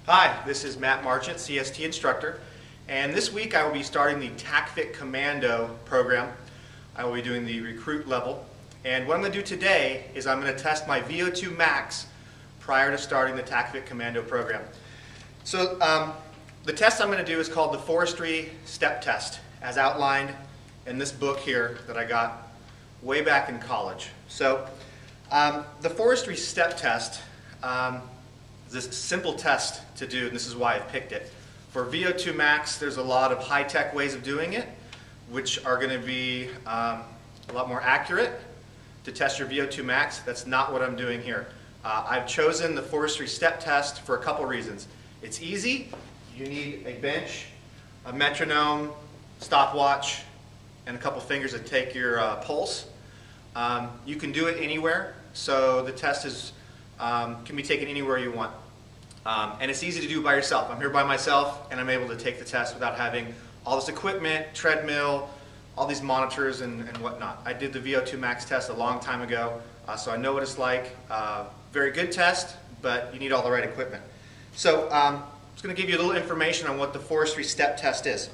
Hi, this is Matt Marchant, CST instructor, and this week I will be starting the TACFIT Commando program. I will be doing the recruit level, and what I'm going to do today is I'm going to test my VO2 max prior to starting the TACFIT Commando program. So the test I'm going to do is called the Forestry step test, as outlined in this book here that I got way back in college. So the Forestry step test is a simple test to do, and this is why I've picked it. For VO2 max, there's a lot of high-tech ways of doing it, which are going to be a lot more accurate to test your VO2 max. That's not what I'm doing here. I've chosen the Forestry step test for a couple reasons. It's easy. You need a bench, a metronome, stopwatch, and a couple fingers to take your pulse. You can do it anywhere, so the test is, can be taken anywhere you want. And it's easy to do by yourself. I'm here by myself, and I'm able to take the test without having all this equipment, treadmill, all these monitors and whatnot. I did the VO2 max test a long time ago, so I know what it's like. Very good test, but you need all the right equipment. So I'm just going to give you a little information on what the Forestry step test is.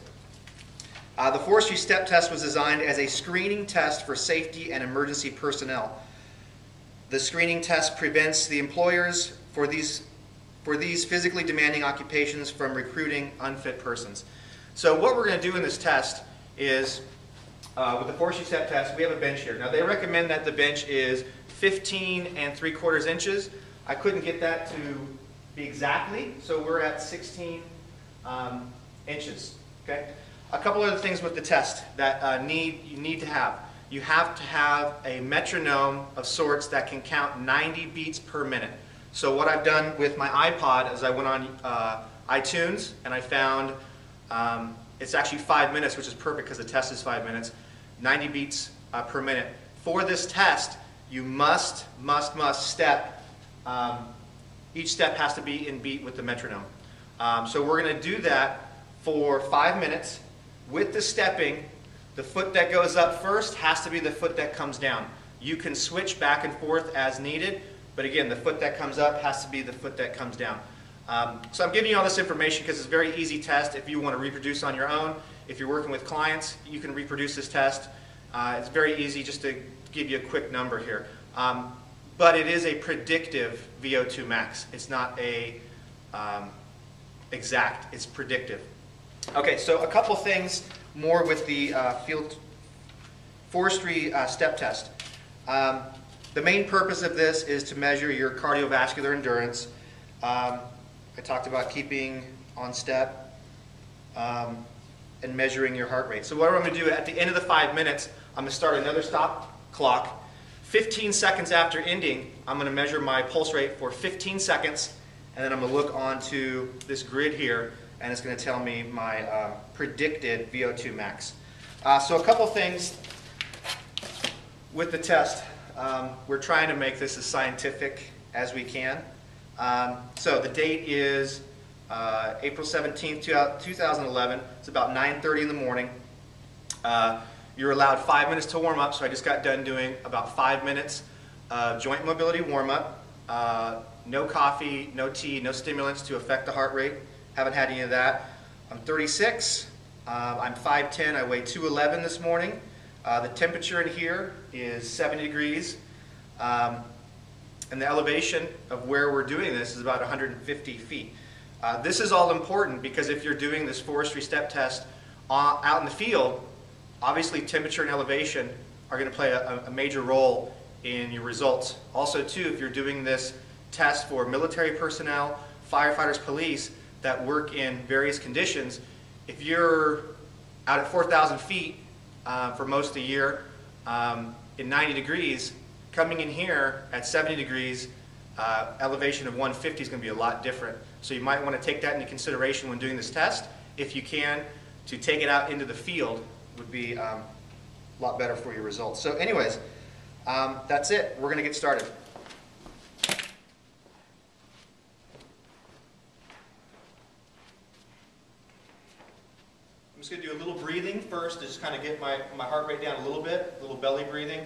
The Forestry step test was designed as a screening test for safety and emergency personnel. The screening test prevents the employers for these physically demanding occupations from recruiting unfit persons. So what we're going to do in this test is, with the Forestry step test, we have a bench here. Now they recommend that the bench is 15 3/4 inches. I couldn't get that to be exactly, so we're at 16 inches. Okay. A couple other things with the test that you need to have. You have to have a metronome of sorts that can count 90 beats per minute. So what I've done with my iPod is I went on iTunes and I found it's actually 5 minutes, which is perfect because the test is 5 minutes, 90 beats per minute. For this test, you must step. Each step has to be in beat with the metronome. So we're going to do that for 5 minutes. With the stepping, the foot that goes up first has to be the foot that comes down. You can switch back and forth as needed, but again, the foot that comes up has to be the foot that comes down. So I'm giving you all this information because it's a very easy test if you want to reproduce on your own. If you're working with clients, you can reproduce this test. It's very easy, just to give you a quick number here. But it is a predictive VO2 max. It's not a exact, it's predictive. Okay, so a couple things more with the Forestry step test. The main purpose of this is to measure your cardiovascular endurance. I talked about keeping on step and measuring your heart rate. So what I'm going to do at the end of the 5 minutes, I'm going to start another stop clock. 15 seconds after ending, I'm going to measure my pulse rate for 15 seconds, and then I'm going to look onto this grid here, and it's going to tell me my predicted VO2 max. So a couple things with the test. We're trying to make this as scientific as we can. So the date is April 17th, 2011. It's about 9:30 in the morning. You're allowed 5 minutes to warm up, so I just got done doing about 5 minutes of joint mobility warm-up. No coffee, no tea, no stimulants to affect the heart rate. Haven't had any of that. I'm 36. I'm 5'10". I weigh 211 this morning. The temperature in here is 70 degrees. And the elevation of where we're doing this is about 150 feet. This is all important because if you're doing this Forestry step test out in the field, obviously temperature and elevation are going to play a major role in your results. Also too, if you're doing this test for military personnel, firefighters, police that work in various conditions, if you're out at 4,000 feet for most of the year in 90 degrees, coming in here at 70 degrees, elevation of 150 is going to be a lot different. So you might want to take that into consideration when doing this test. If you can, to take it out into the field would be a lot better for your results. So anyways, that's it. We're going to get started. I'm just going to do a little breathing first to just kind of get my heart rate down a little bit, a little belly breathing.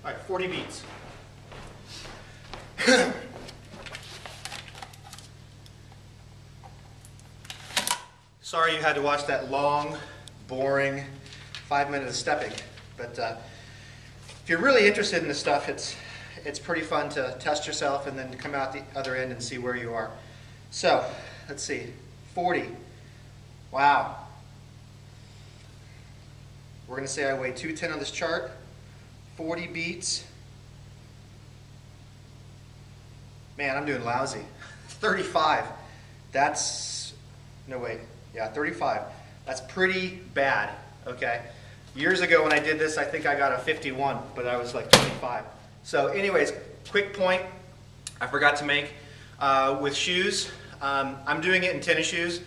All right, 40 beats. Sorry you had to watch that long, boring 5 minutes of stepping, but if you're really interested in this stuff, it's pretty fun to test yourself and then come out the other end and see where you are. So, let's see, 40. Wow. We're going to say I weigh 210 on this chart, 40 beats. Man, I'm doing lousy. 35. That's, no wait, yeah, 35. That's pretty bad, okay? Years ago when I did this, I think I got a 51, but I was like 25. So anyways, quick point I forgot to make. With shoes, I'm doing it in tennis shoes.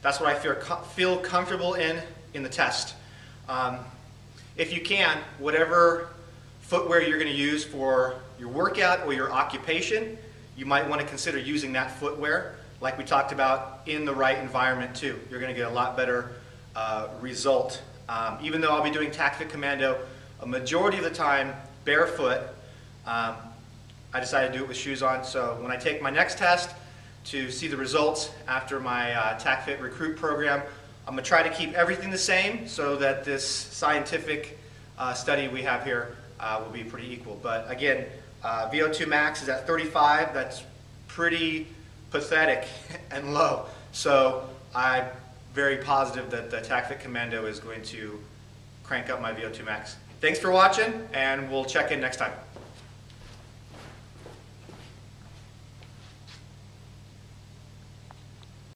That's what I feel comfortable in the test. If you can, whatever footwear you're going to use for your workout or your occupation, you might want to consider using that footwear, like we talked about, in the right environment too. You're going to get a lot better result. Even though I'll be doing TACFIT Commando a majority of the time barefoot, I decided to do it with shoes on. So when I take my next test to see the results after my TACFIT Recruit program, I'm going to try to keep everything the same so that this scientific study we have here will be pretty equal. But again, VO2 max is at 35. That's pretty pathetic and low. So I'm very positive that the TACFIT Commando is going to crank up my VO2 max. Thanks for watching, and we'll check in next time.